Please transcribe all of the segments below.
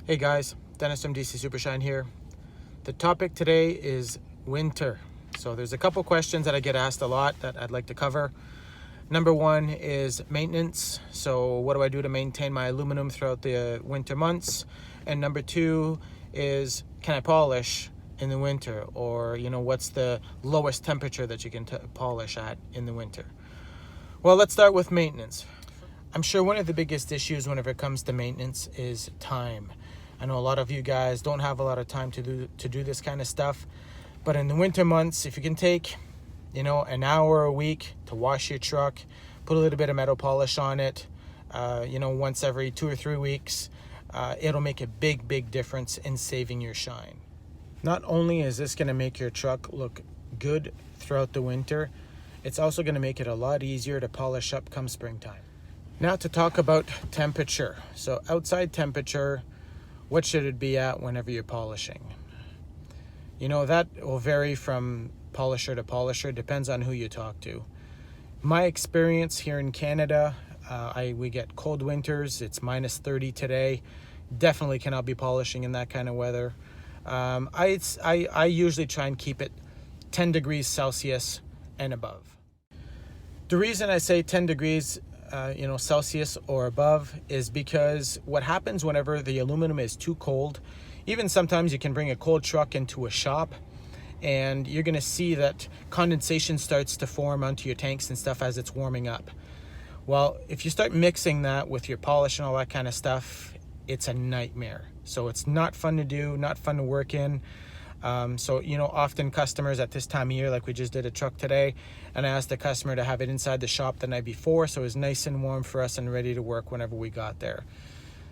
Hey guys, Dennis from DC Supershine here. The topic today is winter. So there's a couple questions that I get asked a lot that I'd like to cover. Number one is maintenance. So what do I do to maintain my aluminum throughout the winter months? And number two is, can I polish in the winter? Or, what's the lowest temperature that you can polish at in the winter? Well, let's start with maintenance. I'm sure one of the biggest issues whenever it comes to maintenance is time. I know a lot of you guys don't have a lot of time to do this kind of stuff, but in the winter months, if you can take, an hour a week to wash your truck, put a little bit of metal polish on it, once every 2 or 3 weeks, it'll make a big difference in saving your shine. Not only is this going to make your truck look good throughout the winter, it's also going to make it a lot easier to polish up come springtime. Now to talk about temperature. So outside temperature, what should it be at whenever you're polishing? That will vary from polisher to polisher, depends on who you talk to. My experience here in Canada, we get cold winters. It's minus 30 today. Definitely cannot be polishing in that kind of weather. I usually try and keep it 10 degrees Celsius and above. The reason I say 10 degrees Celsius or above is because what happens whenever the aluminum is too cold, even sometimes you can bring a cold truck into a shop and you're going to see that condensation starts to form onto your tanks and stuff as it's warming up. Well, if you start mixing that with your polish and all that kind of stuff, it's a nightmare. So it's not fun to do, not fun to work in. Often customers at this time of year, like we just did a truck today, and I asked the customer to have it inside the shop the night before, so it was nice and warm for us and ready to work whenever we got there.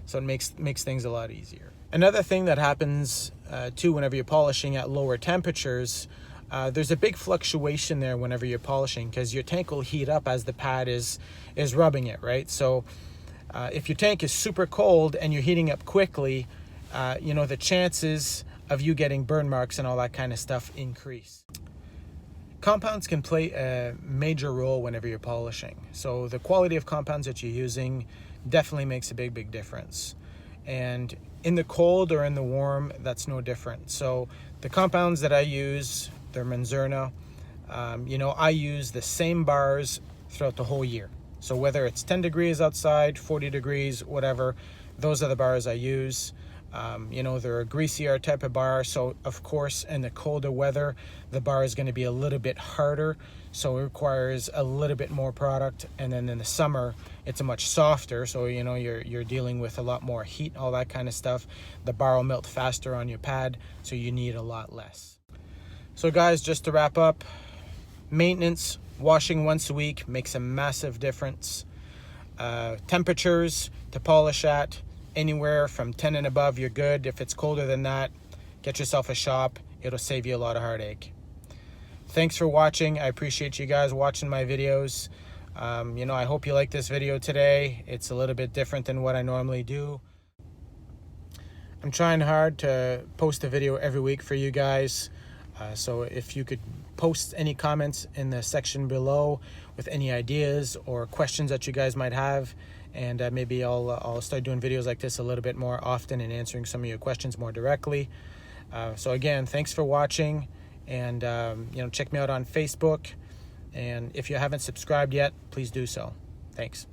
So it makes things a lot easier. Another thing that happens too whenever you're polishing at lower temperatures, there's a big fluctuation there whenever you're polishing because your tank will heat up as the pad is rubbing it, right? So if your tank is super cold and you're heating up quickly, the chances of you getting burn marks and all that kind of stuff increase. Compounds can play a major role whenever you're polishing. So the quality of compounds that you're using definitely makes a big difference. And in the cold or in the warm, that's no different. So the compounds that I use, they're Manzurna. I use the same bars throughout the whole year. So whether it's 10 degrees outside, 40 degrees, whatever, those are the bars I use. They're a greasier type of bar, so of course in the colder weather the bar is going to be a little bit harder, so it requires a little bit more product. And then in the summer it's a much softer, so you're dealing with a lot more heat, all that kind of stuff. The bar will melt faster on your pad, so you need a lot less. So guys, just to wrap up, maintenance, washing once a week makes a massive difference. Temperatures to polish at, anywhere from 10 and above, you're good. If it's colder than that, get yourself a shop. It'll save you a lot of heartache. Thanks for watching. I appreciate you guys watching my videos. I hope you like this video today. It's a little bit different than what I normally do. I'm trying hard to post a video every week for you guys. So if you could post any comments in the section below with any ideas or questions that you guys might have, and maybe I'll start doing videos like this a little bit more often and answering some of your questions more directly. So again, thanks for watching, and check me out on Facebook, and if you haven't subscribed yet, please do so. Thanks.